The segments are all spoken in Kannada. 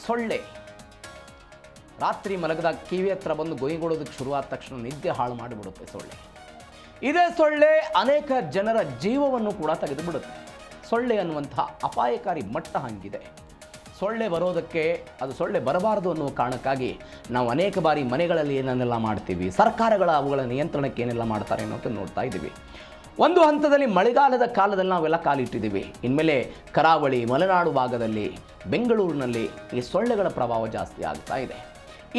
ಸೊಳ್ಳೆ ರಾತ್ರಿ ಮಲಗದಾಗ ಕಿವಿ ಹತ್ರ ಬಂದು ಗೊಯ್ಗೊಳ್ಳೋದಕ್ಕೆ ಶುರುವಾದ ತಕ್ಷಣ ನಿದ್ದೆ ಹಾಳು ಮಾಡಿಬಿಡುತ್ತೆ ಸೊಳ್ಳೆ. ಇದೇ ಸೊಳ್ಳೆ ಅನೇಕ ಜನರ ಜೀವವನ್ನು ಕೂಡ ತೆಗೆದುಬಿಡುತ್ತೆ. ಸೊಳ್ಳೆ ಅನ್ನುವಂಥ ಅಪಾಯಕಾರಿ ಮಟ್ಟ ಹಂಗಿದೆ. ಸೊಳ್ಳೆ ಬರೋದಕ್ಕೆ, ಅದು ಸೊಳ್ಳೆ ಬರಬಾರದು ಅನ್ನುವ ಕಾರಣಕ್ಕಾಗಿ ನಾವು ಅನೇಕ ಬಾರಿ ಮನೆಗಳಲ್ಲಿ ಏನನ್ನೆಲ್ಲ ಮಾಡ್ತೀವಿ, ಸರ್ಕಾರಗಳ ಅವುಗಳ ನಿಯಂತ್ರಣಕ್ಕೆ ಏನೆಲ್ಲ ಮಾಡ್ತಾರೆ ಅನ್ನೋದನ್ನು ನೋಡ್ತಾ ಇದ್ದೀವಿ. ಒಂದು ಹಂತದಲ್ಲಿ ಮಳೆಗಾಲದ ಕಾಲದಲ್ಲಿ ನಾವೆಲ್ಲ ಕಾಲಿಟ್ಟಿದ್ದೀವಿ. ಇನ್ಮೇಲೆ ಕರಾವಳಿ, ಮಲೆನಾಡು ಭಾಗದಲ್ಲಿ, ಬೆಂಗಳೂರಿನಲ್ಲಿ ಈ ಸೊಳ್ಳೆಗಳ ಪ್ರಭಾವ ಜಾಸ್ತಿ ಆಗ್ತಾ ಇದೆ.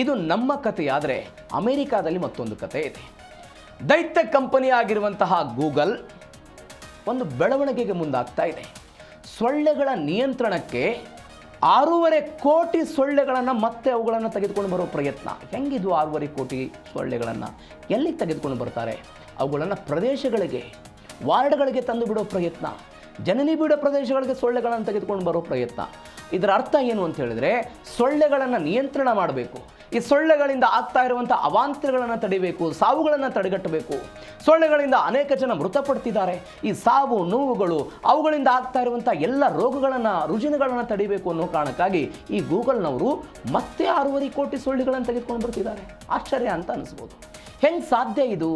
ಇದು ನಮ್ಮ ಕಥೆಯಾದರೆ ಅಮೆರಿಕಾದಲ್ಲಿ ಮತ್ತೊಂದು ಕಥೆ ಇದೆ. ದೈತ್ಯ ಕಂಪನಿ ಆಗಿರುವಂತಹ ಗೂಗಲ್ ಒಂದು ಬೆಳವಣಿಗೆಗೆ ಮುಂದಾಗ್ತಾ ಇದೆ. ಸೊಳ್ಳೆಗಳ ನಿಯಂತ್ರಣಕ್ಕೆ 6.5 ಕೋಟಿ ಸೊಳ್ಳೆಗಳನ್ನು ಮತ್ತೆ ಅವುಗಳನ್ನು ತೆಗೆದುಕೊಂಡು ಬರೋ ಪ್ರಯತ್ನ. ಹೆಂಗಿದು 6.5 ಕೋಟಿ ಸೊಳ್ಳೆಗಳನ್ನು ಎಲ್ಲಿಗೆ ತೆಗೆದುಕೊಂಡು ಬರ್ತಾರೆ? ಅವುಗಳನ್ನು ಪ್ರದೇಶಗಳಿಗೆ, ವಾರ್ಡ್ಗಳಿಗೆ ತಂದು ಬಿಡೋ ಪ್ರಯತ್ನ, ಜನನಿ ಬೀಡೋ ಪ್ರದೇಶಗಳಿಗೆ ಸೊಳ್ಳೆಗಳನ್ನು ತೆಗೆದುಕೊಂಡು ಬರೋ ಪ್ರಯತ್ನ. ಇದರ ಅರ್ಥ ಏನು ಅಂತ ಹೇಳಿದರೆ, ಸೊಳ್ಳೆಗಳನ್ನು ನಿಯಂತ್ರಣ ಮಾಡಬೇಕು. ಈ ಸೊಳ್ಳೆಗಳಿಂದ ಆಗ್ತಾ ಇರುವಂಥ ಅವಾಂತರಗಳನ್ನು ತಡಿಬೇಕು, ಸಾವುಗಳನ್ನು ತಡೆಗಟ್ಟಬೇಕು. ಸೊಳ್ಳೆಗಳಿಂದ ಅನೇಕ ಜನ ಮೃತಪಡ್ತಿದ್ದಾರೆ. ಈ ಸಾವು ನೋವುಗಳು, ಅವುಗಳಿಂದ ಆಗ್ತಾ ಇರುವಂಥ ಎಲ್ಲ ರೋಗಗಳನ್ನು, ರುಜಿನಗಳನ್ನು ತಡಿಬೇಕು ಅನ್ನೋ ಕಾರಣಕ್ಕಾಗಿ ಈ ಗೂಗಲ್ನವರು ಮತ್ತೆ 6.5 ಕೋಟಿ ಸೊಳ್ಳೆಗಳನ್ನು ತೆಗೆದುಕೊಂಡು ಬರ್ತಿದ್ದಾರೆ. ಆಶ್ಚರ್ಯ ಅಂತ ಅನಿಸ್ಬೋದು. ಹೆಂಗೆ ಸಾಧ್ಯ ಇದು?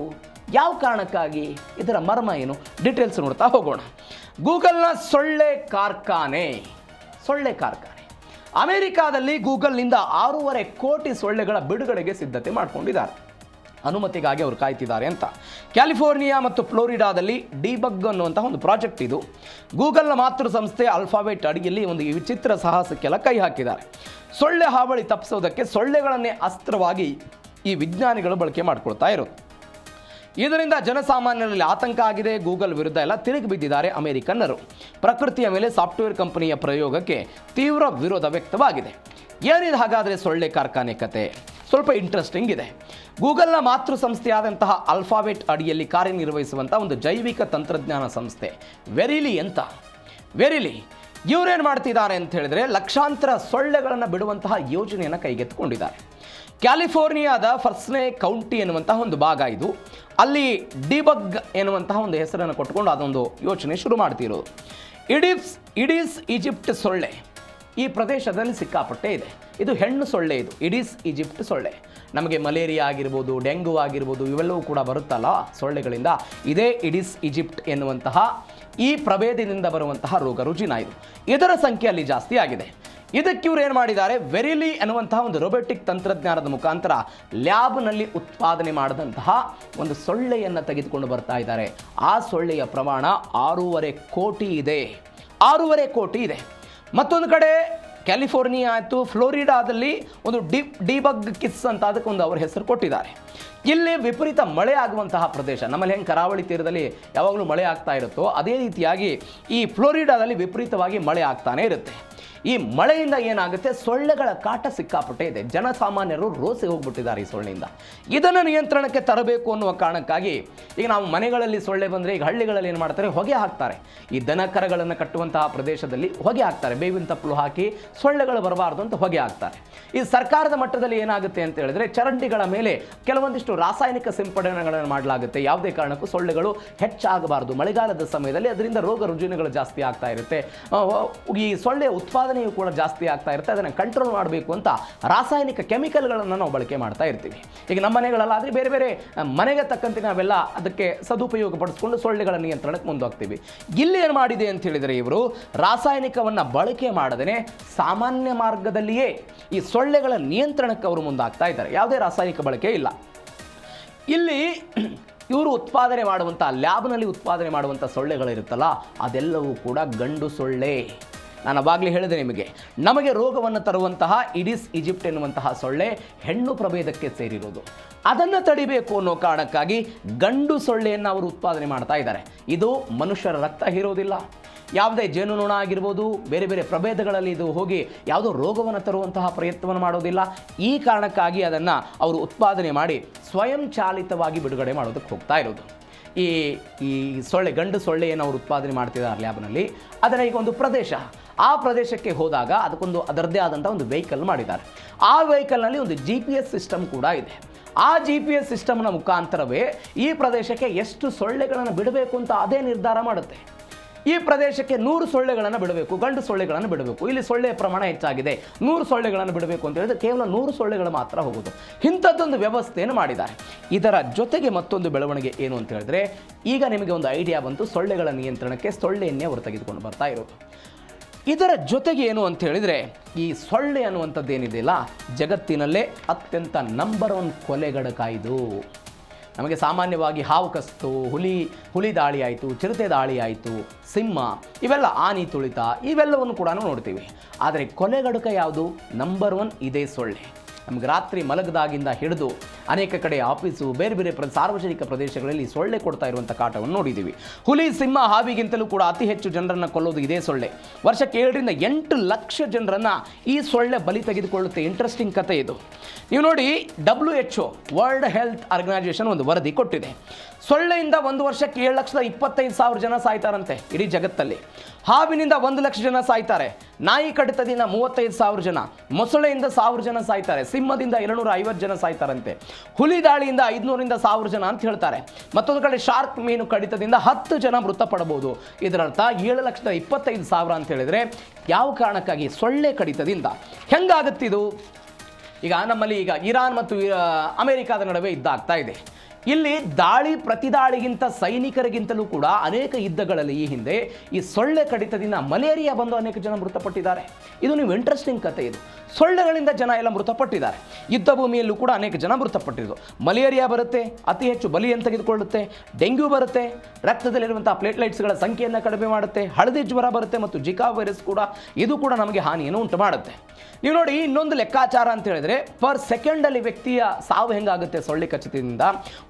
ಯಾವ ಕಾರಣಕ್ಕಾಗಿ? ಇದರ ಮರ್ಮ ಏನು? ಡೀಟೇಲ್ಸ್ ನೋಡ್ತಾ ಹೋಗೋಣ. ಗೂಗಲ್ನ ಸೊಳ್ಳೆ ಕಾರ್ಖಾನೆ. ಅಮೆರಿಕಾದಲ್ಲಿ ಗೂಗಲ್ನಿಂದ 6.5 ಕೋಟಿ ಸೊಳ್ಳೆಗಳ ಬಿಡುಗಡೆಗೆ ಸಿದ್ಧತೆ ಮಾಡಿಕೊಂಡಿದ್ದಾರೆ. ಅನುಮತಿಗಾಗಿ ಅವರು ಕಾಯ್ತಿದ್ದಾರೆ ಅಂತ. ಕ್ಯಾಲಿಫೋರ್ನಿಯಾ ಮತ್ತು ಫ್ಲೋರಿಡಾದಲ್ಲಿ ಡಿಬಗ್ ಅನ್ನುವಂತಹ ಒಂದು ಪ್ರಾಜೆಕ್ಟ್ ಇದು. ಗೂಗಲ್ನ ಮಾತೃ ಸಂಸ್ಥೆ ಆಲ್ಫಾಬೆಟ್ ಅಡಿಯಲ್ಲಿ ಒಂದು ವಿಚಿತ್ರ ಸಾಹಸಕ್ಕೆಲ್ಲ ಕೈ ಹಾಕಿದ್ದಾರೆ. ಸೊಳ್ಳೆ ಹಾವಳಿ ತಪ್ಪಿಸೋದಕ್ಕೆ ಸೊಳ್ಳೆಗಳನ್ನೇ ಅಸ್ತ್ರವಾಗಿ ಈ ವಿಜ್ಞಾನಿಗಳು ಬಳಕೆ ಮಾಡ್ಕೊಳ್ತಾ ಇರೋದು. ಇದರಿಂದ ಜನಸಾಮಾನ್ಯರಲ್ಲಿ ಆತಂಕ ಆಗಿದೆ. ಗೂಗಲ್ ವಿರುದ್ಧ ಎಲ್ಲ ತಿರುಗಿ ಬಿದ್ದಿದ್ದಾರೆ ಅಮೆರಿಕನ್ನರು. ಪ್ರಕೃತಿಯ ಮೇಲೆ ಸಾಫ್ಟ್ವೇರ್ ಕಂಪನಿಯ ಪ್ರಯೋಗಕ್ಕೆ ತೀವ್ರ ವಿರೋಧ ವ್ಯಕ್ತವಾಗಿದೆ. ಏನಿದೆ ಹಾಗಾದರೆ ಸೊಳ್ಳೆ ಕಾರ್ಖಾನೆ ಕತೆ? ಸ್ವಲ್ಪ ಇಂಟ್ರೆಸ್ಟಿಂಗ್ ಇದೆ. ಗೂಗಲ್ನ ಮಾತೃ ಸಂಸ್ಥೆಯಾದಂತಹ ಆಲ್ಫಾಬೆಟ್ ಅಡಿಯಲ್ಲಿ ಕಾರ್ಯನಿರ್ವಹಿಸುವಂಥ ಒಂದು ಜೈವಿಕ ತಂತ್ರಜ್ಞಾನ ಸಂಸ್ಥೆ ವೆರಿಲಿ ಇವರೇನು ಮಾಡ್ತಿದ್ದಾರೆ ಅಂತ ಹೇಳಿದ್ರೆ, ಲಕ್ಷಾಂತರ ಸೊಳ್ಳೆಗಳನ್ನು ಬಿಡುವಂತಹ ಯೋಜನೆಯನ್ನು ಕೈಗೆತ್ತಿಕೊಂಡಿದ್ದಾರೆ. ಕ್ಯಾಲಿಫೋರ್ನಿಯಾದ ಫರ್ಸ್ನೇ ಕೌಂಟಿ ಎನ್ನುವಂತಹ ಒಂದು ಭಾಗ ಇದು. ಅಲ್ಲಿ ಡಿಬಗ್ ಎನ್ನುವಂತಹ ಒಂದು ಹೆಸರನ್ನು ಕೊಟ್ಟುಕೊಂಡು ಅದೊಂದು ಯೋಚನೆ ಶುರು ಮಾಡ್ತಿರೋದು. ಇಡೀಸ್ ಈಜಿಪ್ಟ್ ಸೊಳ್ಳೆ ಈ ಪ್ರದೇಶದಲ್ಲಿ ಸಿಕ್ಕಾಪಟ್ಟೆ ಇದೆ. ಇದು ಹೆಣ್ಣು ಸೊಳ್ಳೆ. ಇದು ಇಡೀಸ್ ಈಜಿಪ್ಟ್ ಸೊಳ್ಳೆ. ನಮಗೆ ಮಲೇರಿಯಾ ಆಗಿರ್ಬೋದು, ಡೆಂಗು ಆಗಿರ್ಬೋದು, ಇವೆಲ್ಲವೂ ಕೂಡ ಬರುತ್ತಲ್ಲ ಸೊಳ್ಳೆಗಳಿಂದ. ಇದೇ ಇಡೀಸ್ ಈಜಿಪ್ಟ್ ಎನ್ನುವಂತಹ ಈ ಪ್ರಭೇದದಿಂದ ಬರುವಂತಹ ರೋಗ ರುಜಿನ ಇದು. ಇದರ ಸಂಖ್ಯೆ ಅಲ್ಲಿ ಜಾಸ್ತಿ ಆಗಿದೆ. ಇದಕ್ಕೆ ಇವರು ಏನು ಮಾಡಿದ್ದಾರೆ, ವೆರಿಲಿ ಅನ್ನುವಂತಹ ಒಂದು ರೊಬೊಟಿಕ್ ತಂತ್ರಜ್ಞಾನದ ಮುಖಾಂತರ ಲ್ಯಾಬ್ನಲ್ಲಿ ಉತ್ಪಾದನೆ ಮಾಡಿದಂತಹ ಒಂದು ಸೊಳ್ಳೆಯನ್ನು ತೆಗೆದುಕೊಂಡು ಬರ್ತಾ ಇದ್ದಾರೆ. ಆ ಸೊಳ್ಳೆಯ ಪ್ರಮಾಣ 6.5 ಕೋಟಿ ಇದೆ. 6.5 ಕೋಟಿ ಇದೆ. ಮತ್ತೊಂದು ಕಡೆ ಕ್ಯಾಲಿಫೋರ್ನಿಯಾ ಆಯಿತು, ಫ್ಲೋರಿಡಾದಲ್ಲಿ ಒಂದು ಡಿಬಗ್ ಕಿಸ್ ಅಂತ ಅದಕ್ಕೊಂದು ಅವರ ಹೆಸರು ಕೊಟ್ಟಿದ್ದಾರೆ. ಇಲ್ಲಿ ವಿಪರೀತ ಮಳೆ ಆಗುವಂತಹ ಪ್ರದೇಶ. ನಮ್ಮಲ್ಲಿ ಹೆಂಗೆ ಕರಾವಳಿ ತೀರದಲ್ಲಿ ಯಾವಾಗಲೂ ಮಳೆ ಆಗ್ತಾ ಇರುತ್ತೋ ಅದೇ ರೀತಿಯಾಗಿ ಈ ಫ್ಲೋರಿಡಾದಲ್ಲಿ ವಿಪರೀತವಾಗಿ ಮಳೆ ಆಗ್ತಾನೆ ಇರುತ್ತೆ. ಈ ಮಳೆಯಿಂದ ಏನಾಗುತ್ತೆ, ಸೊಳ್ಳೆಗಳ ಕಾಟ ಸಿಕ್ಕಾಪಟ್ಟೆ ಇದೆ. ಜನಸಾಮಾನ್ಯರು ರೋಸಿ ಹೋಗ್ಬಿಟ್ಟಿದ್ದಾರೆ ಈ ಸೊಳ್ಳೆಯಿಂದ. ಇದನ್ನು ನಿಯಂತ್ರಣಕ್ಕೆ ತರಬೇಕು ಅನ್ನುವ ಕಾರಣಕ್ಕಾಗಿ ಈಗ ನಾವು ಮನೆಗಳಲ್ಲಿ ಸೊಳ್ಳೆ ಬಂದರೆ ಈಗ ಹಳ್ಳಿಗಳಲ್ಲಿ ಏನು ಮಾಡ್ತಾರೆ, ಹೊಗೆ ಹಾಕ್ತಾರೆ. ಈ ದನ ಕರಗಳನ್ನು ಕಟ್ಟುವಂತಹ ಪ್ರದೇಶದಲ್ಲಿ ಹೊಗೆ ಹಾಕ್ತಾರೆ. ಬೇವಿನ ತಪ್ಪಲು ಹಾಕಿ ಸೊಳ್ಳೆಗಳು ಬರಬಾರ್ದು ಅಂತ ಹೊಗೆ ಹಾಕ್ತಾರೆ. ಈ ಸರ್ಕಾರದ ಮಟ್ಟದಲ್ಲಿ ಏನಾಗುತ್ತೆ ಅಂತ ಹೇಳಿದ್ರೆ, ಚರಂಡಿಗಳ ಮೇಲೆ ಕೆಲವೊಂದಿಷ್ಟು ರಾಸಾಯನಿಕ ಸಿಂಪಡಣೆಗಳನ್ನು ಮಾಡಲಾಗುತ್ತೆ. ಯಾವುದೇ ಕಾರಣಕ್ಕೂ ಸೊಳ್ಳೆಗಳು ಹೆಚ್ಚಾಗಬಾರದು. ಮಳೆಗಾಲದ ಸಮಯದಲ್ಲಿ ಅದರಿಂದ ರೋಗ ರುಜಿನಗಳು ಜಾಸ್ತಿ ಆಗ್ತಾ ಇರುತ್ತೆ. ಈ ಸೊಳ್ಳೆ ಉತ್ಪಾದನೆಯು ಕೂಡ ಜಾಸ್ತಿ ಆಗ್ತಾ ಇರುತ್ತೆ. ಅದನ್ನು ಕಂಟ್ರೋಲ್ ಮಾಡಬೇಕು ಅಂತ ರಾಸಾಯನಿಕ ಕೆಮಿಕಲ್ಗಳನ್ನು ನಾವು ಬಳಕೆ ಮಾಡ್ತಾ ಇರ್ತೀವಿ. ಈಗ ನಮ್ಮ ಮನೆಗಳಲ್ಲಾದರೆ ಬೇರೆ ಬೇರೆ ಮನೆಗೆ ತಕ್ಕಂತೆ ನಾವೆಲ್ಲ ಅದಕ್ಕೆ ಸದುಪಯೋಗ ಪಡಿಸ್ಕೊಂಡು ಸೊಳ್ಳೆಗಳ ನಿಯಂತ್ರಣಕ್ಕೆ ಮುಂದೋಗ್ತೀವಿ. ಇಲ್ಲಿ ಏನು ಮಾಡಿದೆ ಅಂತ ಹೇಳಿದರೆ, ಇವರು ರಾಸಾಯನಿಕವನ್ನು ಬಳಕೆ ಮಾಡದೇ ಸಾಮಾನ್ಯ ಮಾರ್ಗದಲ್ಲಿಯೇ ಈ ಸೊಳ್ಳೆಗಳ ನಿಯಂತ್ರಣಕ್ಕೆ ಅವರು ಮುಂದಾಗ್ತಾ ಇದ್ದಾರೆ. ಯಾವುದೇ ರಾಸಾಯನಿಕ ಬಳಕೆ ಇಲ್ಲ. ಇಲ್ಲಿ ಇವರು ಉತ್ಪಾದನೆ ಮಾಡುವಂಥ ಲ್ಯಾಬ್ನಲ್ಲಿ ಉತ್ಪಾದನೆ ಮಾಡುವಂಥ ಸೊಳ್ಳೆಗಳಿರುತ್ತಲ್ಲ, ಅದೆಲ್ಲವೂ ಕೂಡ ಗಂಡು ಸೊಳ್ಳೆ. ನಾನು ಅವಾಗಲೇ ಹೇಳಿದೆ ನಿಮಗೆ, ನಮಗೆ ರೋಗವನ್ನು ತರುವಂತಹ ಇಡೀಸ್ ಈಜಿಪ್ಟ್ ಎನ್ನುವಂತಹ ಸೊಳ್ಳೆ ಹೆಣ್ಣು ಪ್ರಭೇದಕ್ಕೆ ಸೇರಿರೋದು. ಅದನ್ನು ತಡಿಬೇಕು ಅನ್ನೋ ಕಾರಣಕ್ಕಾಗಿ ಗಂಡು ಸೊಳ್ಳೆಯನ್ನು ಅವರು ಉತ್ಪಾದನೆ ಮಾಡ್ತಾ ಇದ್ದಾರೆ. ಇದು ಮನುಷ್ಯರ ರಕ್ತ ಹೀರೋದಿಲ್ಲ. ಯಾವುದೇ ಜೇನುನೊಣ ಆಗಿರ್ಬೋದು, ಬೇರೆ ಬೇರೆ ಪ್ರಭೇದಗಳಲ್ಲಿ ಇದು ಹೋಗಿ ಯಾವುದೋ ರೋಗವನ್ನು ತರುವಂತಹ ಪ್ರಯತ್ನವನ್ನು ಮಾಡೋದಿಲ್ಲ. ಈ ಕಾರಣಕ್ಕಾಗಿ ಅದನ್ನು ಅವರು ಉತ್ಪಾದನೆ ಮಾಡಿ ಸ್ವಯಂ ಚಾಲಿತವಾಗಿ ಬಿಡುಗಡೆ ಮಾಡೋದಕ್ಕೆ ಹೋಗ್ತಾ ಇರೋದು. ಈ ಸೊಳ್ಳೆ, ಗಂಡು ಸೊಳ್ಳೆಯನ್ನು ಅವರು ಉತ್ಪಾದನೆ ಮಾಡ್ತಿದ್ದಾರೆ ಲ್ಯಾಬ್ನಲ್ಲಿ. ಅದರ ಈಗ ಒಂದು ಪ್ರದೇಶ, ಆ ಪ್ರದೇಶಕ್ಕೆ ಹೋದಾಗ ಅದಕ್ಕೊಂದು ಅದರದ್ದೇ ಆದಂಥ ಒಂದು ವೆಹಿಕಲ್ ಮಾಡಿದ್ದಾರೆ. ಆ ವೆಹಿಕಲ್ನಲ್ಲಿ ಒಂದು GPS ಸಿಸ್ಟಮ್ ಕೂಡ ಇದೆ. ಆ GPS ಸಿಸ್ಟಮ್ನ ಮುಖಾಂತರವೇ ಈ ಪ್ರದೇಶಕ್ಕೆ ಎಷ್ಟು ಸೊಳ್ಳೆಗಳನ್ನು ಬಿಡಬೇಕು ಅಂತ ಅದೇ ನಿರ್ಧಾರ ಮಾಡುತ್ತೆ. ಈ ಪ್ರದೇಶಕ್ಕೆ 100 ಸೊಳ್ಳೆಗಳನ್ನು ಬಿಡಬೇಕು, ಗಂಡು ಸೊಳ್ಳೆಗಳನ್ನು ಬಿಡಬೇಕು. ಇಲ್ಲಿ ಸೊಳ್ಳೆಯ ಪ್ರಮಾಣ ಹೆಚ್ಚಾಗಿದೆ, 100 ಸೊಳ್ಳೆಗಳನ್ನು ಬಿಡಬೇಕು ಅಂತ ಹೇಳಿದ್ರೆ ಕೇವಲ 100 ಸೊಳ್ಳೆಗಳು ಮಾತ್ರ ಹೋಗೋದು. ಇಂಥದ್ದೊಂದು ವ್ಯವಸ್ಥೆಯನ್ನು ಮಾಡಿದ್ದಾರೆ. ಇದರ ಜೊತೆಗೆ ಮತ್ತೊಂದು ಬೆಳವಣಿಗೆ ಏನು ಅಂತ ಹೇಳಿದ್ರೆ, ಈಗ ನಿಮಗೆ ಒಂದು ಐಡಿಯಾ ಬಂತು, ಸೊಳ್ಳೆಗಳ ನಿಯಂತ್ರಣಕ್ಕೆ ಸೊಳ್ಳೆಯನ್ನೇ ಅವರು ತೆಗೆದುಕೊಂಡು ಬರ್ತಾ ಇರೋದು. ಇದರ ಜೊತೆಗೆ ಏನು ಅಂತ ಹೇಳಿದರೆ, ಈ ಸೊಳ್ಳೆ ಅನ್ನುವಂಥದ್ದು ಏನಿದೆಯಲ್ಲ, ಜಗತ್ತಿನಲ್ಲೇ ಅತ್ಯಂತ ನಂಬರ್ 1 ಕೊಲೆಗಡಕ ಇದು. ನಮಗೆ ಸಾಮಾನ್ಯವಾಗಿ ಹಾವು ಕಸ್ತು, ಹುಲಿ ದಾಳಿ ಆಯಿತು, ಚಿರತೆ ದಾಳಿ ಆಯಿತು, ಸಿಂಹ, ಇವೆಲ್ಲ ಆನಿ ತುಳಿತ, ಇವೆಲ್ಲವನ್ನು ಕೂಡ ನೋಡ್ತೀವಿ. ಆದರೆ ಕೊಲೆಗಡಕ ಯಾವುದು? ನಂಬರ್ 1 ಇದೇ ಸೊಳ್ಳೆ. ನಮಗೆ ರಾತ್ರಿ ಮಲಗದಾಗಿಂದ ಹಿಡಿದು ಅನೇಕ ಕಡೆ ಆಫೀಸು, ಬೇರೆ ಬೇರೆ ಸಾರ್ವಜನಿಕ ಪ್ರದೇಶಗಳಲ್ಲಿ ಸೊಳ್ಳೆ ಕೊಡ್ತಾ ಇರುವಂಥ ಕಾಟವನ್ನು ನೋಡಿದ್ದೀವಿ. ಹುಲಿ, ಸಿಂಹ, ಹಾವಿಗಿಂತಲೂ ಕೂಡ ಅತಿ ಹೆಚ್ಚು ಜನರನ್ನು ಕೊಲ್ಲೋದು ಇದೇ ಸೊಳ್ಳೆ. ವರ್ಷಕ್ಕೆ 7 ರಿಂದ 8 ಲಕ್ಷ ಜನರನ್ನು ಈ ಸೊಳ್ಳೆ ಬಲಿ ತೆಗೆದುಕೊಳ್ಳುತ್ತೆ. ಇಂಟ್ರೆಸ್ಟಿಂಗ್ ಕತೆ ಇದು. ನೀವು ನೋಡಿ, WHO ವರ್ಲ್ಡ್ ಹೆಲ್ತ್ ಆರ್ಗನೈಸೇಷನ್ ಒಂದು ವರದಿ ಕೊಟ್ಟಿದೆ. ಸೊಳ್ಳೆಯಿಂದ ಒಂದು ವರ್ಷಕ್ಕೆ 7,25,000 ಜನ ಸಾಯ್ತಾರಂತೆ ಇಡೀ ಜಗತ್ತಲ್ಲಿ. ಹಾವಿನಿಂದ 1 ಲಕ್ಷ ಜನ ಸಾಯ್ತಾರೆ, ನಾಯಿ ಕಡಿತದಿಂದ 35,000 ಜನ, ಮೊಸಳೆಯಿಂದ 1,000 ಜನ ಸಾಯ್ತಾರೆ, ಸಿಂಹದಿಂದ 250 ಜನ ಸಾಯ್ತಾರಂತೆ, ಹುಲಿ ದಾಳಿಯಿಂದ 500 ರಿಂದ 1,000 ಜನ ಅಂತ ಹೇಳ್ತಾರೆ. ಮತ್ತೊಂದು ಕಡೆ ಶಾರ್ಕ್ ಮೀನು ಕಡಿತದಿಂದ 10 ಜನ ಮೃತಪಡಬಹುದು. ಇದರರ್ಥ 7,25,000 ಅಂತ ಹೇಳಿದರೆ ಯಾವ ಕಾರಣಕ್ಕಾಗಿ? ಸೊಳ್ಳೆ ಕಡಿತದಿಂದ. ಹೆಂಗಾಗುತ್ತಿದು? ಈಗ ನಮ್ಮಲ್ಲಿ ಈಗ ಇರಾನ್ ಮತ್ತು ಅಮೆರಿಕಾದ ನಡುವೆ ಯುದ್ಧ ಆಗ್ತಾ ಇದೆ. ಇಲ್ಲಿ ದಾಳಿ ಪ್ರತಿದಾಳಿಗಿಂತ ಸೈನಿಕರಿಗಿಂತಲೂ ಕೂಡ ಅನೇಕ ಯುದ್ಧಗಳಲ್ಲಿ ಈ ಹಿಂದೆ ಈ ಸೊಳ್ಳೆ ಕಡಿತದಿಂದ ಮಲೇರಿಯಾ ಬಂದು ಅನೇಕ ಜನ ಮೃತಪಟ್ಟಿದ್ದಾರೆ. ಇದು ನೀವು ಇಂಟ್ರೆಸ್ಟಿಂಗ್ ಕತೆ. ಇದು ಸೊಳ್ಳೆಗಳಿಂದ ಜನ ಎಲ್ಲ ಮೃತಪಟ್ಟಿದ್ದಾರೆ. ಯುದ್ಧ ಭೂಮಿಯಲ್ಲೂ ಕೂಡ ಅನೇಕ ಜನ ಮೃತಪಟ್ಟಿದ್ದು. ಮಲೇರಿಯಾ ಬರುತ್ತೆ, ಅತಿ ಹೆಚ್ಚು ಬಲಿಯನ್ನು ತೆಗೆದುಕೊಳ್ಳುತ್ತೆ. ಡೆಂಗ್ಯೂ ಬರುತ್ತೆ, ರಕ್ತದಲ್ಲಿರುವಂಥ ಪ್ಲೇಟ್ಲೈಟ್ಸ್ಗಳ ಸಂಖ್ಯೆಯನ್ನು ಕಡಿಮೆ ಮಾಡುತ್ತೆ. ಹಳದಿ ಜ್ವರ ಬರುತ್ತೆ ಮತ್ತು ಜಿಕಾ ವೈರಸ್ ಕೂಡ, ಇದು ಕೂಡ ನಮಗೆ ಹಾನಿಯನ್ನು ಉಂಟು ಮಾಡುತ್ತೆ. ನೀವು ನೋಡಿ, ಇನ್ನೊಂದು ಲೆಕ್ಕಾಚಾರ ಅಂತ ಹೇಳಿದ್ರೆ, ಪರ್ ಸೆಕೆಂಡಲ್ಲಿ ವ್ಯಕ್ತಿಯ ಸಾವು ಹೆಂಗಾಗುತ್ತೆ ಸೊಳ್ಳೆ ಕಚ್ಚಿತದಿಂದ?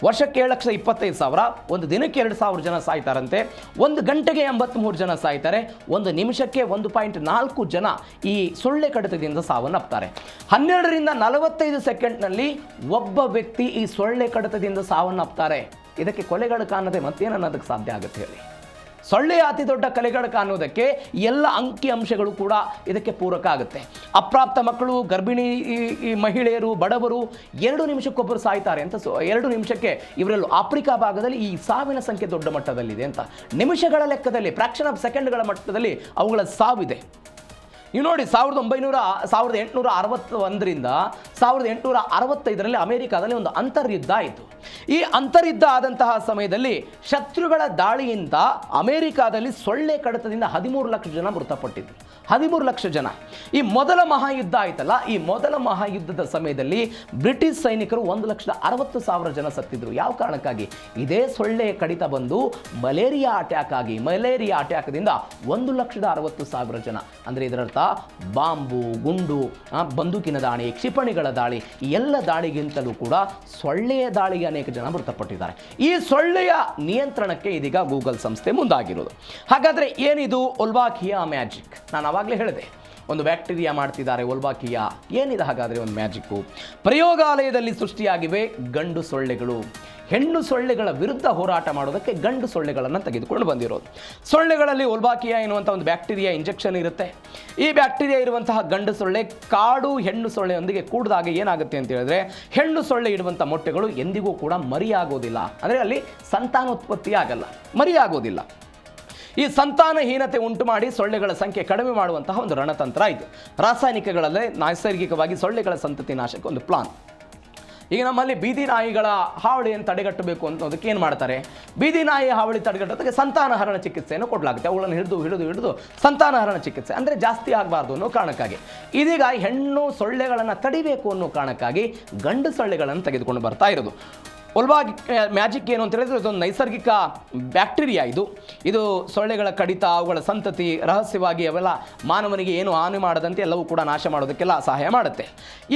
ವರ್ಷಕ್ಕೆ 7,25,000, ಒಂದು ದಿನಕ್ಕೆ 2,000 ಜನ ಸಾಯ್ತಾರಂತೆ, ಒಂದು ಗಂಟೆಗೆ 83 ಜನ ಸಾಯ್ತಾರೆ, ಒಂದು ನಿಮಿಷಕ್ಕೆ 1.4 ಜನ ಈ ಸೊಳ್ಳೆ ಕಡಿತದಿಂದ ಸಾವನ್ನಪ್ತಾರೆ. 12 ರಿಂದ 45 ಸೆಕೆಂಡ್ನಲ್ಲಿ ಒಬ್ಬ ವ್ಯಕ್ತಿ ಈ ಸೊಳ್ಳೆ ಕಡಿತದಿಂದ ಸಾವನ್ನಪ್ತಾರೆ. ಇದಕ್ಕೆ ಕೊಲೆಗಡಕ ಅನ್ನೋದೇ ಮತ್ತೇನು ಅನ್ನೋದಕ್ಕೆ ಸಾಧ್ಯ ಆಗುತ್ತೆ ಹೇಳಿ? ಸೊಳ್ಳೆಯ ಅತಿ ದೊಡ್ಡ ಕೊಲೆಗಡಕ ಅನ್ನೋದಕ್ಕೆ ಎಲ್ಲ ಅಂಕಿ ಅಂಶಗಳು ಕೂಡ ಇದಕ್ಕೆ ಪೂರಕ ಆಗುತ್ತೆ. ಅಪ್ರಾಪ್ತ ಮಕ್ಕಳು, ಗರ್ಭಿಣಿ ಮಹಿಳೆಯರು, ಬಡವರು 2 ನಿಮಿಷಕ್ಕೊಬ್ಬರು ಸಾಯ್ತಾರೆ ಅಂತ. 2 ನಿಮಿಷಕ್ಕೆ ಇವರೆಲ್ಲೂ ಆಫ್ರಿಕಾ ಭಾಗದಲ್ಲಿ ಈ ಸಾವಿನ ಸಂಖ್ಯೆ ದೊಡ್ಡ ಮಟ್ಟದಲ್ಲಿದೆ ಅಂತ. ನಿಮಿಷಗಳ ಲೆಕ್ಕದಲ್ಲಿ, ಫ್ರಾಕ್ಷನ್ ಆಫ್ ಸೆಕೆಂಡ್ಗಳ ಮಟ್ಟದಲ್ಲಿ ಅವುಗಳ ಸಾವಿದೆ. ನೀವು ನೋಡಿ, 1861ರಿಂದ 1865ರಲ್ಲಿ ಅಮೆರಿಕಾದಲ್ಲಿ ಒಂದು ಅಂತರ್ಯುದ್ಧ ಆಯಿತು. ಈ ಅಂತರ್ಯುದ್ಧ ಆದಂತಹ ಸಮಯದಲ್ಲಿ ಶತ್ರುಗಳ ದಾಳಿಯಿಂದ ಅಮೆರಿಕಾದಲ್ಲಿ ಸೊಳ್ಳೆ ಕಡಿತದಿಂದ 13 ಲಕ್ಷ ಜನ ಮೃತಪಟ್ಟಿದ್ರು. 13 ಲಕ್ಷ ಜನ. ಈ ಮೊದಲ ಮಹಾಯುದ್ಧ ಆಯ್ತಲ್ಲ, ಈ ಮೊದಲ ಮಹಾಯುದ್ಧದ ಸಮಯದಲ್ಲಿ ಬ್ರಿಟಿಷ್ ಸೈನಿಕರು 1,60,000 ಜನ ಸತ್ತಿದ್ರು. ಯಾವ ಕಾರಣಕ್ಕಾಗಿ? ಇದೇ ಸೊಳ್ಳೆ ಕಡಿತ ಬಂದು ಮಲೇರಿಯಾ ಅಟ್ಯಾಕ್ ಆಗಿ, ಮಲೇರಿಯಾ ಅಟ್ಯಾಕ್ದಿಂದ 1,60,000 ಜನ. ಅಂದರೆ ಇದರರ್ಥ ಬಾಂಬು, ಗುಂಡು, ಬಂದೂಕಿನ ದಾಳಿ, ಕ್ಷಿಪಣಿಗಳ ದಾಳಿ, ಎಲ್ಲ ದಾಳಿಗಿಂತಲೂ ಕೂಡ ಸೊಳ್ಳೆಯ ದಾಳಿಗೆ ಅನೇಕ ಜನ ಮೃತಪಟ್ಟಿದ್ದಾರೆ. ಈ ಸೊಳ್ಳೆಯ ನಿಯಂತ್ರಣಕ್ಕೆ ಇದೀಗ ಗೂಗಲ್ ಸಂಸ್ಥೆ ಮುಂದಾಗಿರೋದು. ಹಾಗಾದರೆ ಏನಿದು ವೊಲ್ಬಾಕಿಯಾ ಮ್ಯಾಜಿಕ್? ನಾನು ಆವಾಗಲೇ ಹೇಳಿದೆ, ಒಂದು ಬ್ಯಾಕ್ಟೀರಿಯಾ ಮಾಡ್ತಿದ್ದಾರೆ ವೊಲ್ಬಾಕಿಯಾ. ಏನಿದೆ ಹಾಗಾದರೆ ಒಂದು ಮ್ಯಾಜಿಕ್ಕು? ಪ್ರಯೋಗಾಲಯದಲ್ಲಿ ಸೃಷ್ಟಿಯಾಗಿವೆ ಗಂಡು ಸೊಳ್ಳೆಗಳು. ಹೆಣ್ಣು ಸೊಳ್ಳೆಗಳ ವಿರುದ್ಧ ಹೋರಾಟ ಮಾಡೋದಕ್ಕೆ ಗಂಡು ಸೊಳ್ಳೆಗಳನ್ನು ತೆಗೆದುಕೊಂಡು ಬಂದಿರೋದು. ಸೊಳ್ಳೆಗಳಲ್ಲಿ ವೊಲ್ಬಾಕಿಯಾ ಎನ್ನುವಂಥ ಒಂದು ಬ್ಯಾಕ್ಟೀರಿಯಾ ಇಂಜೆಕ್ಷನ್ ಇರುತ್ತೆ. ಈ ಬ್ಯಾಕ್ಟೀರಿಯಾ ಇರುವಂತಹ ಗಂಡು ಸೊಳ್ಳೆ ಕಾಡು ಹೆಣ್ಣು ಸೊಳ್ಳೆಯೊಂದಿಗೆ ಕೂಡಿದಾಗ ಏನಾಗುತ್ತೆ ಅಂತ ಹೇಳಿದ್ರೆ, ಹೆಣ್ಣು ಸೊಳ್ಳೆ ಇಡುವಂಥ ಮೊಟ್ಟೆಗಳು ಎಂದಿಗೂ ಕೂಡ ಮರಿಯಾಗೋದಿಲ್ಲ. ಅಂದರೆ ಅಲ್ಲಿ ಸಂತಾನೋತ್ಪತ್ತಿ ಆಗಲ್ಲ, ಮರಿಯಾಗೋದಿಲ್ಲ. ಈ ಸಂತಾನಹೀನತೆ ಉಂಟು ಮಾಡಿ ಸೊಳ್ಳೆಗಳ ಸಂಖ್ಯೆ ಕಡಿಮೆ ಮಾಡುವಂತಹ ಒಂದು ರಣತಂತ್ರ ಇದು. ರಾಸಾಯನಿಕಗಳಲ್ಲೇ ನೈಸರ್ಗಿಕವಾಗಿ ಸೊಳ್ಳೆಗಳ ಸಂತತಿ ನಾಶಕ್ಕೆ ಒಂದು ಪ್ಲಾನ್. ಈಗ ನಮ್ಮಲ್ಲಿ ಬೀದಿ ನಾಯಿಗಳ ಹಾವಳಿಯನ್ನು ತಡೆಗಟ್ಟಬೇಕು ಅನ್ನೋದಕ್ಕೆ ಏನು ಮಾಡ್ತಾರೆ? ಬೀದಿ ನಾಯಿ ಹಾವಳಿ ತಡೆಗಟ್ಟೋದಕ್ಕೆ ಸಂತಾನಹರಣ ಚಿಕಿತ್ಸೆಯನ್ನು ಕೊಡಲಾಗುತ್ತೆ. ಅವುಗಳನ್ನು ಹಿಡಿದು ಸಂತಾನಹರಣ ಚಿಕಿತ್ಸೆ, ಅಂದರೆ ಜಾಸ್ತಿ ಆಗಬಾರ್ದು ಅನ್ನೋ ಕಾರಣಕ್ಕಾಗಿ. ಇದೀಗ ಹೆಣ್ಣು ಸೊಳ್ಳೆಗಳನ್ನು ತಡಿಬೇಕು ಅನ್ನೋ ಕಾರಣಕ್ಕಾಗಿ ಗಂಡು ಸೊಳ್ಳೆಗಳನ್ನು ತೆಗೆದುಕೊಂಡು ಬರ್ತಾ ಇರೋದು. ವೊಲ್ಬಾಕಿಯಾ ಮ್ಯಾಜಿಕ್ ಏನು ಅಂತ ಹೇಳಿದ್ರೆ, ಇದೊಂದು ನೈಸರ್ಗಿಕ ಬ್ಯಾಕ್ಟೀರಿಯಾ. ಇದು ಸೊಳ್ಳೆಗಳ ಕಡಿತ, ಅವುಗಳ ಸಂತತಿ ರಹಸ್ಯವಾಗಿ ಅವೆಲ್ಲ ಮಾನವನಿಗೆ ಏನು ಹಾನಿ ಮಾಡದಂತೆ ಎಲ್ಲವೂ ಕೂಡ ನಾಶ ಮಾಡೋದಕ್ಕೆಲ್ಲ ಸಹಾಯ ಮಾಡುತ್ತೆ.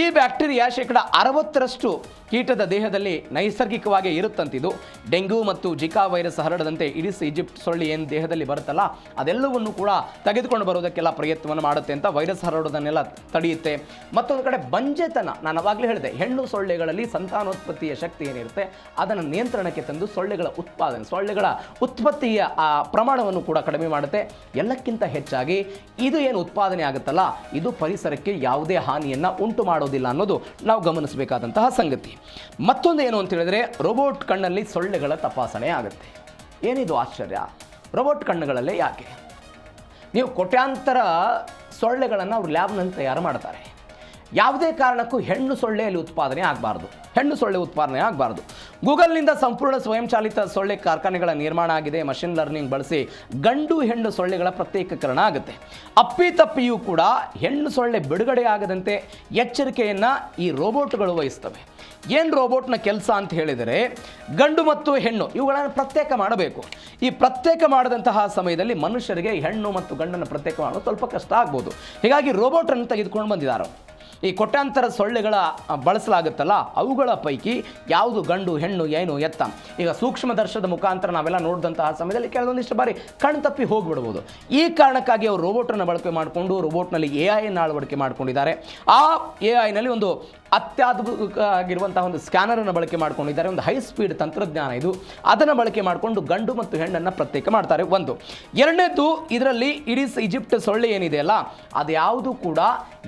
ಈ ಬ್ಯಾಕ್ಟೀರಿಯಾ 60% ಕೀಟದ ದೇಹದಲ್ಲಿ ನೈಸರ್ಗಿಕವಾಗಿ ಇರುತ್ತಂತಿದು. ಡೆಂಗ್ಯೂ ಮತ್ತು ಜಿಕಾ ವೈರಸ್ ಹರಡದಂತೆ ಇಡಿಸ್ ಈಜಿಪ್ಟ್ ಸೊಳ್ಳೆ ಏನು ದೇಹದಲ್ಲಿ ಬರುತ್ತಲ್ಲ, ಅದೆಲ್ಲವನ್ನು ಕೂಡ ತೆಗೆದುಕೊಂಡು ಬರೋದಕ್ಕೆಲ್ಲ ಪ್ರಯತ್ನವನ್ನು ಮಾಡುತ್ತೆ ಅಂತ. ವೈರಸ್ ಹರಡೋದನ್ನೆಲ್ಲ ತಡೆಯುತ್ತೆ. ಮತ್ತೊಂದು ಕಡೆ ಬಂಜೆತನ, ನಾನು ಅವಾಗಲೇ ಹೇಳಿದೆ, ಹೆಣ್ಣು ಸೊಳ್ಳೆಗಳಲ್ಲಿ ಸಂತಾನೋತ್ಪತ್ತಿಯ ಶಕ್ತಿ ಏನಿರುತ್ತೆ ಅದನ್ನು ನಿಯಂತ್ರಣಕ್ಕೆ ತಂದು ಸೊಳ್ಳೆಗಳ ಉತ್ಪತ್ತಿಯ ಪ್ರಮಾಣವನ್ನು ಕೂಡ ಕಡಿಮೆ ಮಾಡುತ್ತೆ. ಎಲ್ಲಕ್ಕಿಂತ ಹೆಚ್ಚಾಗಿ ಇದು ಏನು ಉತ್ಪಾದನೆ ಆಗುತ್ತಲ್ಲ, ಇದು ಪರಿಸರಕ್ಕೆ ಯಾವುದೇ ಹಾನಿಯನ್ನು ಉಂಟು ಮಾಡೋದಿಲ್ಲ ಅನ್ನೋದು ನಾವು ಗಮನಿಸಬೇಕಾದಂತಹ ಸಂಗತಿ. ಮತ್ತೊಂದು ಏನು ಅಂತ ಹೇಳಿದ್ರೆ, ರೋಬೋಟ್ ಕಣ್ಣಲ್ಲಿ ಸೊಳ್ಳೆಗಳ ತಪಾಸಣೆ ಆಗುತ್ತೆ. ಏನಿದು ಆಶ್ಚರ್ಯ? ರೋಬೋಟ್ ಕಣ್ಣುಗಳಲ್ಲೇ ಯಾಕೆ? ನೀವು ಕೋಟ್ಯಾಂತರ ಸೊಳ್ಳೆಗಳನ್ನು ಅವರು ಲ್ಯಾಬ್ನಲ್ಲಿ ತಯಾರು ಮಾಡ್ತಾರೆ. ಯಾವುದೇ ಕಾರಣಕ್ಕೂ ಹೆಣ್ಣು ಸೊಳ್ಳೆಯಲ್ಲಿ ಉತ್ಪಾದನೆ ಆಗಬಾರ್ದು, ಹೆಣ್ಣು ಸೊಳ್ಳೆ ಉತ್ಪಾದನೆ ಆಗಬಾರ್ದು. ಗೂಗಲ್ನಿಂದ ಸಂಪೂರ್ಣ ಸ್ವಯಂಚಾಲಿತ ಸೊಳ್ಳೆ ಕಾರ್ಖಾನೆಗಳ ನಿರ್ಮಾಣ ಆಗಿದೆ. ಮಷಿನ್ ಲರ್ನಿಂಗ್ ಬಳಸಿ ಗಂಡು ಹೆಣ್ಣು ಸೊಳ್ಳೆಗಳ ಪ್ರತ್ಯೇಕೀಕರಣ ಆಗುತ್ತೆ. ಅಪ್ಪಿತಪ್ಪಿಯೂ ಕೂಡ ಹೆಣ್ಣು ಸೊಳ್ಳೆ ಬಿಡುಗಡೆ ಆಗದಂತೆ ಎಚ್ಚರಿಕೆಯನ್ನು ಈ ರೋಬೋಟ್ಗಳು ವಹಿಸ್ತವೆ. ಏನು ರೋಬೋಟ್ನ ಕೆಲಸ ಅಂತ ಹೇಳಿದರೆ ಗಂಡು ಮತ್ತು ಹೆಣ್ಣು ಇವುಗಳನ್ನು ಪ್ರತ್ಯೇಕ ಮಾಡಬೇಕು. ಈ ಪ್ರತ್ಯೇಕ ಮಾಡಿದಂತಹ ಸಮಯದಲ್ಲಿ ಮನುಷ್ಯರಿಗೆ ಹೆಣ್ಣು ಮತ್ತು ಗಂಡನ್ನು ಪ್ರತ್ಯೇಕ ಮಾಡೋದು ಸ್ವಲ್ಪ ಕಷ್ಟ ಆಗ್ಬೋದು. ಹೀಗಾಗಿ ರೋಬೋಟನ್ನು ತೆಗೆದುಕೊಂಡು ಬಂದಿದ್ದಾರೆ. ಈ ಕೋಟ್ಯಾಂತರ ಸೊಳ್ಳೆಗಳ ಬಳಸಲಾಗುತ್ತಲ್ಲ, ಅವುಗಳ ಪೈಕಿ ಯಾವುದು ಗಂಡು ಹೆಣ್ಣು ಏನು ಎತ್ತ, ಈಗ ಸೂಕ್ಷ್ಮ ದರ್ಶನದ ಮುಖಾಂತರ ನಾವೆಲ್ಲ ನೋಡಿದಂತಹ ಸಮಯದಲ್ಲಿ ಕೆಲವೊಂದಿಷ್ಟು ಬಾರಿ ಕಣ್ಣು ತಪ್ಪಿ ಹೋಗಿಬಿಡ್ಬೋದು. ಈ ಕಾರಣಕ್ಕಾಗಿ ಅವರು ರೋಬೋಟನ್ನು ಬಳಕೆ ಮಾಡಿಕೊಂಡು ರೋಬೋಟ್ನಲ್ಲಿ AI ಅಳವಡಿಕೆ ಮಾಡ್ಕೊಂಡಿದ್ದಾರೆ. ಆ AI ಒಂದು ಅತ್ಯಾಧುನಿಕ ಆಗಿರುವಂತಹ ಒಂದು ಸ್ಕ್ಯಾನರನ್ನು ಬಳಕೆ ಮಾಡ್ಕೊಂಡಿದ್ದಾರೆ. ಒಂದು ಹೈ ಸ್ಪೀಡ್ ತಂತ್ರಜ್ಞಾನ ಇದು. ಅದನ್ನು ಬಳಕೆ ಮಾಡಿಕೊಂಡು ಗಂಡು ಮತ್ತು ಹೆಣ್ಣನ್ನು ಪ್ರತ್ಯೇಕ ಮಾಡ್ತಾರೆ. ಒಂದು. ಎರಡನೇದು, ಇದರಲ್ಲಿ ಇಡೀಸ್ ಈಜಿಪ್ಟ್ ಸೊಳ್ಳೆ ಏನಿದೆ ಅಲ್ಲ, ಅದು ಯಾವುದು ಕೂಡ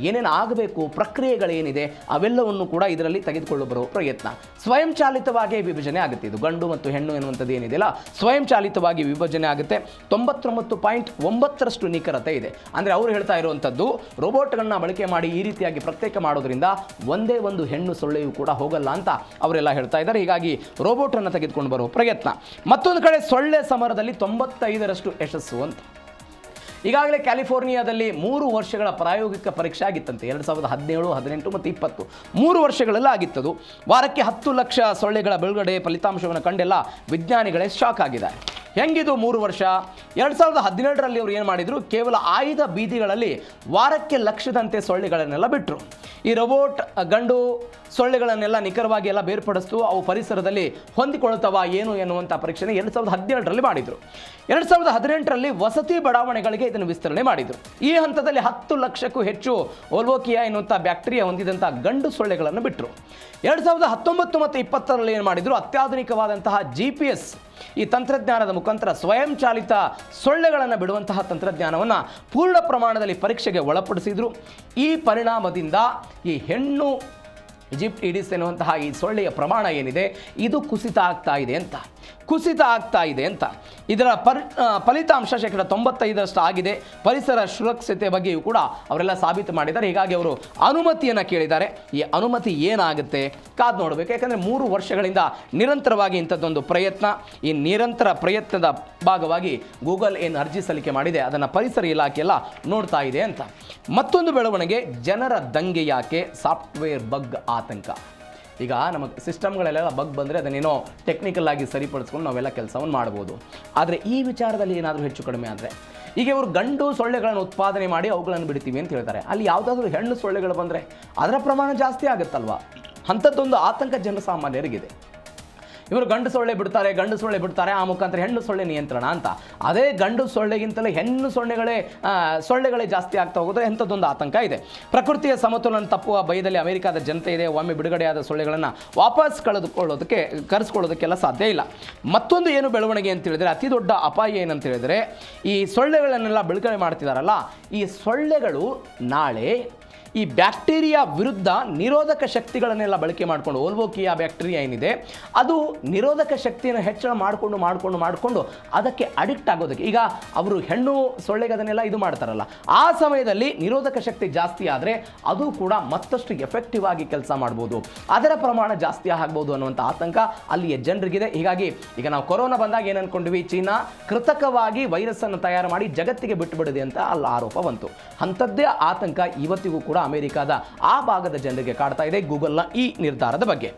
ಏನೇನು ಆಗಬೇಕು ಪ್ರಕ್ರಿಯೆಗಳೇನಿದೆ ಅವೆಲ್ಲವನ್ನು ಕೂಡ ಇದರಲ್ಲಿ ತೆಗೆದುಕೊಳ್ಳಬರುವ ಪ್ರಯತ್ನ. ಸ್ವಯಂಚಾಲಿತವಾಗಿ ವಿಭಜನೆ ಆಗುತ್ತೆ. ಇದು ಗಂಡು ಮತ್ತು ಹೆಣ್ಣು ಎನ್ನುವಂಥದ್ದು ಏನಿದೆಯಲ್ಲ, ಸ್ವಯಂಚಾಲಿತವಾಗಿ ವಿಭಜನೆ ಆಗುತ್ತೆ. 99.9% ನಿಖರತೆ ಇದೆ. ಅಂದರೆ ಅವರು ಹೇಳ್ತಾ ಇರುವಂಥದ್ದು, ರೋಬೋಟ್ಗಳನ್ನ ಬಳಕೆ ಮಾಡಿ ಈ ರೀತಿಯಾಗಿ ಪ್ರತ್ಯೇಕ ಮಾಡೋದ್ರಿಂದ ಒಂದೇ ಒಂದು ಹೆಣ್ಣು ಸೊಳ್ಳೆಯೂ ಕೂಡ ಹೋಗಲ್ಲ ಅಂತ ಅವರೆಲ್ಲ ಹೇಳ್ತಾ ಇದ್ದಾರೆ. ಹೀಗಾಗಿ ರೋಬೋಟನ್ನು ತೆಗೆದುಕೊಂಡು ಬರುವ ಪ್ರಯತ್ನ. ಮತ್ತೊಂದು ಕಡೆ ಸೊಳ್ಳೆ ಸಮರದಲ್ಲಿ 95% ಯಶಸ್ಸು ಅಂತ. ಈಗಾಗಲೇ ಕ್ಯಾಲಿಫೋರ್ನಿಯಾದಲ್ಲಿ 3 ವರ್ಷಗಳ ಪ್ರಾಯೋಗಿಕ ಪರೀಕ್ಷೆ ಆಗಿತ್ತಂತೆ. 2017, 18 ಮತ್ತು 20 3 ವರ್ಷಗಳೆಲ್ಲ ಆಗಿತ್ತದು. ವಾರಕ್ಕೆ 10 ಲಕ್ಷ ಸೊಳ್ಳೆಗಳ ಬಿಡುಗಡೆ ಫಲಿತಾಂಶವನ್ನು ಕಂಡೆಲ್ಲ ವಿಜ್ಞಾನಿಗಳೇ ಶಾಕ್ ಆಗಿದ್ದಾರೆ. ಹೆಂಗಿದು 3 ವರ್ಷ? 2017ರಲ್ಲಿ ಅವರು ಏನು ಮಾಡಿದರು, ಕೇವಲ ಆಯ್ದ ಬೀದಿಗಳಲ್ಲಿ ವಾರಕ್ಕೆ ಲಕ್ಷದಂತೆ ಸೊಳ್ಳೆಗಳನ್ನೆಲ್ಲ ಬಿಟ್ಟರು. ಈ ರೋಬೋಟ್ ಗಂಡು ಸೊಳ್ಳೆಗಳನ್ನೆಲ್ಲ ನಿಖರವಾಗಿ ಎಲ್ಲ ಬೇರ್ಪಡಿಸ್ತು. ಅವು ಪರಿಸರದಲ್ಲಿ ಹೊಂದಿಕೊಳ್ಳುತ್ತವ ಏನು ಎನ್ನುವಂಥ ಪರೀಕ್ಷೆನ 2017ರಲ್ಲಿ ಮಾಡಿದರು. 2018ರಲ್ಲಿ ವಸತಿ ಬಡಾವಣೆಗಳಿಗೆ ಇದನ್ನು ವಿಸ್ತರಣೆ ಮಾಡಿದರು. ಈ ಹಂತದಲ್ಲಿ 10 ಲಕ್ಷಕ್ಕೂ ಹೆಚ್ಚು ಓಲ್ವೋಕಿಯಾ ಎನ್ನುವಂಥ ಬ್ಯಾಕ್ಟೀರಿಯಾ ಹೊಂದಿದಂಥ ಗಂಡು ಸೊಳ್ಳೆಗಳನ್ನು ಬಿಟ್ಟರು. 2019 ಮತ್ತು 20ರಲ್ಲಿ ಏನು ಮಾಡಿದರು, ಅತ್ಯಾಧುನಿಕವಾದಂತಹ GPS ಈ ತಂತ್ರಜ್ಞಾನದ ಮುಖಾಂತರ ಸ್ವಯಂಚಾಲಿತ ಸೊಳ್ಳೆಗಳನ್ನು ಬಿಡುವಂತಹ ತಂತ್ರಜ್ಞಾನವನ್ನು ಪೂರ್ಣ ಪ್ರಮಾಣದಲ್ಲಿ ಪರೀಕ್ಷೆಗೆ ಒಳಪಡಿಸಿದರು. ಈ ಪರಿಣಾಮದಿಂದ ಈ ಹೆಣ್ಣು ಈಜಿಪ್ಟ್ ಈಡಿಸ್ ಎನ್ನುವಂತಹ ಈ ಸೊಳ್ಳೆಯ ಪ್ರಮಾಣ ಏನಿದೆ ಇದು ಕುಸಿತ ಆಗ್ತಾ ಇದೆ ಅಂತ ಇದರ ಫಲಿತಾಂಶ 95% ಆಗಿದೆ. ಪರಿಸರ ಸುರಕ್ಷತೆ ಬಗ್ಗೆಯೂ ಕೂಡ ಅವರೆಲ್ಲ ಸಾಬೀತು ಮಾಡಿದ್ದಾರೆ. ಹೀಗಾಗಿ ಅವರು ಅನುಮತಿಯನ್ನು ಕೇಳಿದ್ದಾರೆ. ಈ ಅನುಮತಿ ಏನಾಗುತ್ತೆ ಕಾದು ನೋಡಬೇಕು. ಯಾಕಂದರೆ 3 ವರ್ಷಗಳಿಂದ ನಿರಂತರವಾಗಿ ಇಂಥದ್ದೊಂದು ಪ್ರಯತ್ನ, ಈ ನಿರಂತರ ಪ್ರಯತ್ನದ ಭಾಗವಾಗಿ ಗೂಗಲ್ ಏನು ಅರ್ಜಿ ಸಲ್ಲಿಕೆ ಮಾಡಿದೆ ಅದನ್ನು ಪರಿಸರ ಇಲಾಖೆ ಎಲ್ಲ ನೋಡ್ತಾ ಇದೆ ಅಂತ. ಮತ್ತೊಂದು ಬೆಳವಣಿಗೆ, ಜನರ ದಂಗೆ ಯಾಕೆ, ಸಾಫ್ಟ್ವೇರ್ ಬಗ್ ಆತಂಕ. ಈಗ ನಮ್ಮ ಸಿಸ್ಟಮ್ಗಳೆಲ್ಲ ಬಗ್ ಬಂದರೆ ಅದನ್ನೇನೋ ಟೆಕ್ನಿಕಲ್ ಆಗಿ ಸರಿಪಡಿಸ್ಕೊಂಡು ನಾವೆಲ್ಲ ಕೆಲಸವನ್ನು ಮಾಡ್ಬೋದು. ಆದರೆ ಈ ವಿಚಾರದಲ್ಲಿ ಏನಾದರೂ ಹೆಚ್ಚು ಕಡಿಮೆ ಆದರೆ, ಈಗ ಇವರು ಗಂಡು ಸೊಳ್ಳೆಗಳನ್ನು ಉತ್ಪಾದನೆ ಮಾಡಿ ಅವುಗಳನ್ನು ಬಿಡ್ತೀವಿ ಅಂತ ಹೇಳ್ತಾರೆ. ಅಲ್ಲಿ ಯಾವುದಾದ್ರೂ ಹೆಣ್ಣು ಸೊಳ್ಳೆಗಳು ಬಂದರೆ ಅದರ ಪ್ರಮಾಣ ಜಾಸ್ತಿ ಆಗುತ್ತಲ್ವ? ಅಂಥದ್ದೊಂದು ಆತಂಕ ಜನಸಾಮಾನ್ಯರಿಗಿದೆ. ಇವರು ಗಂಡು ಸೊಳ್ಳೆ ಬಿಡ್ತಾರೆ, ಆ ಮುಖಾಂತರ ಹೆಣ್ಣು ಸೊಳ್ಳೆ ನಿಯಂತ್ರಣ ಅಂತ. ಅದೇ ಗಂಡು ಸೊಳ್ಳೆಗಿಂತಲೇ ಹೆಣ್ಣು ಸೊಳ್ಳೆಗಳೇ ಜಾಸ್ತಿ ಆಗ್ತಾ ಹೋಗೋದ್ರೆ ಎಂಥದ್ದೊಂದು ಆತಂಕ ಇದೆ. ಪ್ರಕೃತಿಯ ಸಮತೋಲನ ತಪ್ಪುವ ಭಯದಲ್ಲಿ ಅಮೆರಿಕದ ಜನತೆ ಇದೆ. ಒಮ್ಮೆ ಬಿಡುಗಡೆಯಾದ ಸೊಳ್ಳೆಗಳನ್ನು ವಾಪಸ್ ಕರೆಸ್ಕೊಳ್ಳೋದಕ್ಕೆಲ್ಲ ಸಾಧ್ಯ ಇಲ್ಲ. ಮತ್ತೊಂದು ಏನು ಬೆಳವಣಿಗೆ ಅಂತ ಹೇಳಿದರೆ, ಅತಿ ದೊಡ್ಡ ಅಪಾಯ ಏನಂತ ಹೇಳಿದರೆ, ಈ ಸೊಳ್ಳೆಗಳನ್ನೆಲ್ಲ ಬಿಡುಗಡೆ ಮಾಡ್ತಿದ್ದಾರಲ್ಲ, ಈ ಸೊಳ್ಳೆಗಳು ನಾಳೆ ಈ ಬ್ಯಾಕ್ಟೀರಿಯಾ ವಿರುದ್ಧ ನಿರೋಧಕ ಶಕ್ತಿಗಳನ್ನೆಲ್ಲ ಬಳಕೆ ಮಾಡಿಕೊಂಡು, ಓಲ್ವೋಕಿಯಾ ಬ್ಯಾಕ್ಟೀರಿಯಾ ಏನಿದೆ ಅದು ನಿರೋಧಕ ಶಕ್ತಿಯನ್ನು ಹೆಚ್ಚಳ ಮಾಡಿಕೊಂಡು ಅದಕ್ಕೆ ಅಡಿಕ್ಟ್ ಆಗೋದಕ್ಕೆ, ಈಗ ಅವರು ಹೆಣ್ಣು ಸೊಳ್ಳೆಗೆ ಅದನ್ನೆಲ್ಲ ಇದು ಮಾಡ್ತಾರಲ್ಲ, ಆ ಸಮಯದಲ್ಲಿ ನಿರೋಧಕ ಶಕ್ತಿ ಜಾಸ್ತಿ ಆದರೆ ಅದು ಕೂಡ ಮತ್ತಷ್ಟು ಎಫೆಕ್ಟಿವ್ ಆಗಿ ಕೆಲಸ ಮಾಡ್ಬೋದು, ಅದರ ಪ್ರಮಾಣ ಜಾಸ್ತಿ ಆಗ್ಬೋದು ಅನ್ನುವಂಥ ಆತಂಕ ಅಲ್ಲಿಯ ಜನರಿಗಿದೆ. ಹೀಗಾಗಿ ಈಗ ನಾವು ಕೊರೋನಾ ಬಂದಾಗ ಏನು ಅನ್ಕೊಂಡ್ವಿ, ಚೀನಾ ಕೃತಕವಾಗಿ ವೈರಸ್ಸನ್ನು ತಯಾರು ಮಾಡಿ ಜಗತ್ತಿಗೆ ಬಿಟ್ಟುಬಿಡಿದೆ ಅಂತ ಅಲ್ಲಿ ಆರೋಪ ಬಂತು. ಅಂಥದ್ದೇ ಆತಂಕ ಇವತ್ತಿಗೂ ಕೂಡ ಅಮೆರಿಕಾದ ಆ ಭಾಗದ ಜನರಿಗೆ ಕಾಡ್ತಾ ಇದೆ ಗೂಗಲ್ನ ಈ ನಿರ್ಧಾರದ ಬಗ್ಗೆ.